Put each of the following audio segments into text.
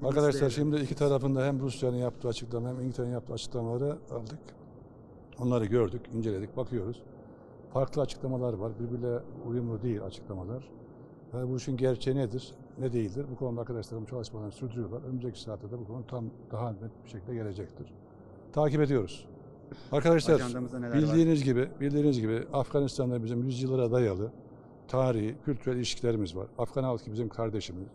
Arkadaşlar şimdi iki tarafında hem Rusya'nın yaptığı açıklama hem İngiltere'nin yaptığı açıklamaları aldık. Onları gördük, inceledik, bakıyoruz. Farklı açıklamalar var. Birbirle uyumlu değil açıklamalar. Ve bu işin gerçeği nedir, ne değildir? Bu konuda arkadaşlarım çalışmalarını sürdürüyorlar. Önümüzdeki saatte de bu konu daha net bir şekilde gelecektir. Takip ediyoruz. Arkadaşlar bildiğiniz gibi Afganistan'da bizim yüzyıllara dayalı tarihi, kültürel ilişkilerimiz var. Afgan halkı bizim kardeşimiz.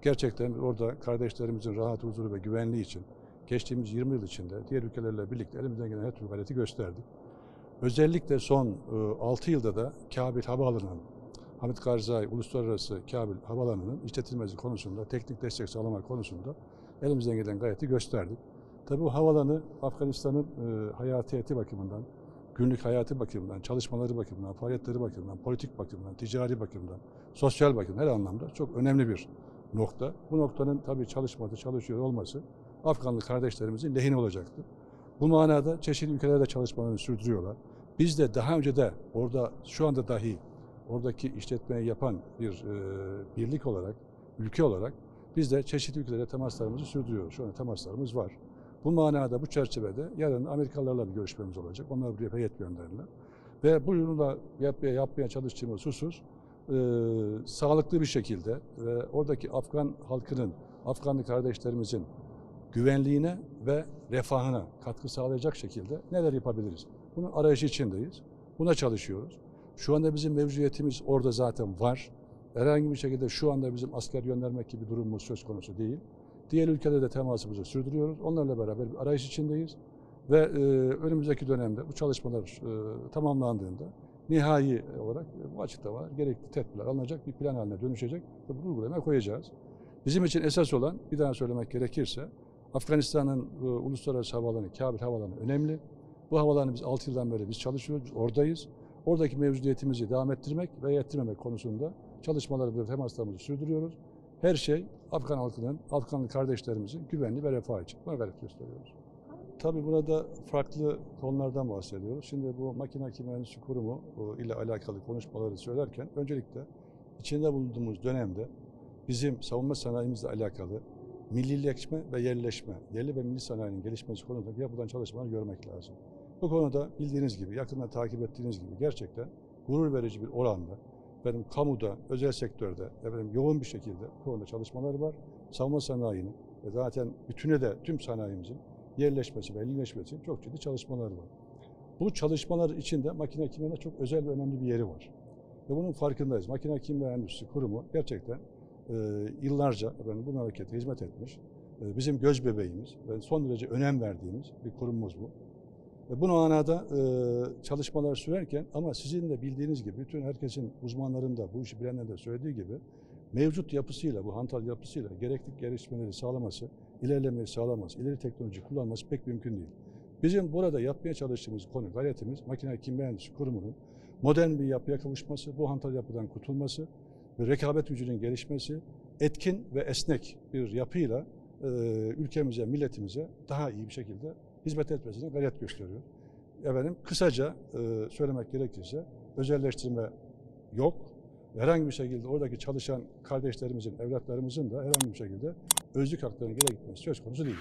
Gerçekten orada kardeşlerimizin rahat, huzuru ve güvenliği için geçtiğimiz 20 yıl içinde diğer ülkelerle birlikte elimizden gelen her türlü gayreti gösterdik. Özellikle son 6 yılda da Kabil Havaalanı'nın, Hamid Karzai Uluslararası Kabil Havaalanı'nın işletilmesi konusunda, teknik destek sağlamak konusunda elimizden gelen gayreti gösterdik. Tabii bu havaalanı Afganistan'ın hayatiyeti bakımından, günlük hayatı bakımından, çalışmaları bakımından, faaliyetleri bakımından, politik bakımından, ticari bakımından, sosyal bakımdan her anlamda çok önemli bir nokta. Bu noktanın tabii çalışıyor olması Afganlı kardeşlerimizin lehine olacaktır. Bu manada çeşitli ülkelerde çalışmalarını sürdürüyorlar. Biz de daha önce de orada şu anda dahi oradaki işletmeyi yapan bir birlik olarak, ülke olarak biz de çeşitli ülkelere temaslarımızı sürdürüyoruz. Şu anda temaslarımız var. Bu manada, bu çerçevede yarın Amerikalılarla bir görüşmemiz olacak. Onlar buraya heyet gönderirler. Ve bu yolunda yapmaya çalıştığımız husus sağlıklı bir şekilde ve oradaki Afgan halkının, Afganlı kardeşlerimizin güvenliğine ve refahına katkı sağlayacak şekilde neler yapabiliriz? Bunun arayışı içindeyiz. Buna çalışıyoruz. Şu anda bizim mevcudiyetimiz orada zaten var. Herhangi bir şekilde şu anda bizim asker göndermek gibi durumumuz söz konusu değil. Diğer ülkelerde temasımızı sürdürüyoruz. Onlarla beraber bir arayış içindeyiz. Ve önümüzdeki dönemde bu çalışmalar tamamlandığında nihai olarak bu açıklamalar, gerekli tedbirler alınacak bir plan haline dönüşecek ve bunu uygulamaya koyacağız. Bizim için esas olan, bir daha söylemek gerekirse, Afganistan'ın uluslararası havaalanı, Kabil Havaalanı önemli. Bu havaalanı biz 6 yıldan beri biz çalışıyoruz, biz oradayız. Oradaki mevcudiyetimizi devam ettirmek ve ettirmemek konusunda çalışmalarımızı, temaslarımızı sürdürüyoruz. Her şey Afgan halkının, Afganlı kardeşlerimizin güvenliği ve refahı için. Buna gayret gösteriyoruz. Tabii burada farklı konulardan bahsediyoruz. Şimdi bu Makine Mühendisliği Kurumu ile alakalı konuşmaları söylerken öncelikle içinde bulunduğumuz dönemde bizim savunma sanayimizle alakalı millileşme ve yerleşme, yerli ve milli sanayinin gelişmesi konusunda yapılan çalışmaları görmek lazım. Bu konuda bildiğiniz gibi, yakından takip ettiğiniz gibi gerçekten gurur verici bir oranda benim kamuda, özel sektörde yoğun bir şekilde bu konuda çalışmalar var. Savunma sanayinin ve zaten bütüne de tüm sanayimizin yerleşmesi ve millileşmesi için çok ciddi çalışmalar var. Bu çalışmalar içinde Makine Kimya'da çok özel ve önemli bir yeri var. Ve bunun farkındayız. Makine Kimya Endüstrisi Kurumu gerçekten yıllarca bu memlekete hizmet etmiş. Bizim göz bebeğimiz ve son derece önem verdiğimiz bir kurumumuz bu. Bu manada çalışmalar sürerken ama sizin de bildiğiniz gibi bütün herkesin uzmanların da bu işi bilenlerin de söylediği gibi mevcut yapısıyla, bu hantal yapısıyla gerekli gelişmeleri sağlaması, ilerlemeyi sağlaması, ileri teknoloji kullanması pek mümkün değil. Bizim burada yapmaya çalıştığımız konu, gayretimiz Makine Kimya Endüstrisi Kurumu'nun modern bir yapıya kavuşması, bu hantal yapıdan kurtulması ve rekabet gücünün gelişmesi, etkin ve esnek bir yapıyla ülkemize, milletimize daha iyi bir şekilde hizmet etmesine gayret gösteriyor. Kısaca söylemek gerekirse özelleştirme yok. Herhangi bir şekilde oradaki çalışan kardeşlerimizin, evlatlarımızın da herhangi bir şekilde özlük haklarına geri gitmesi söz konusu değil.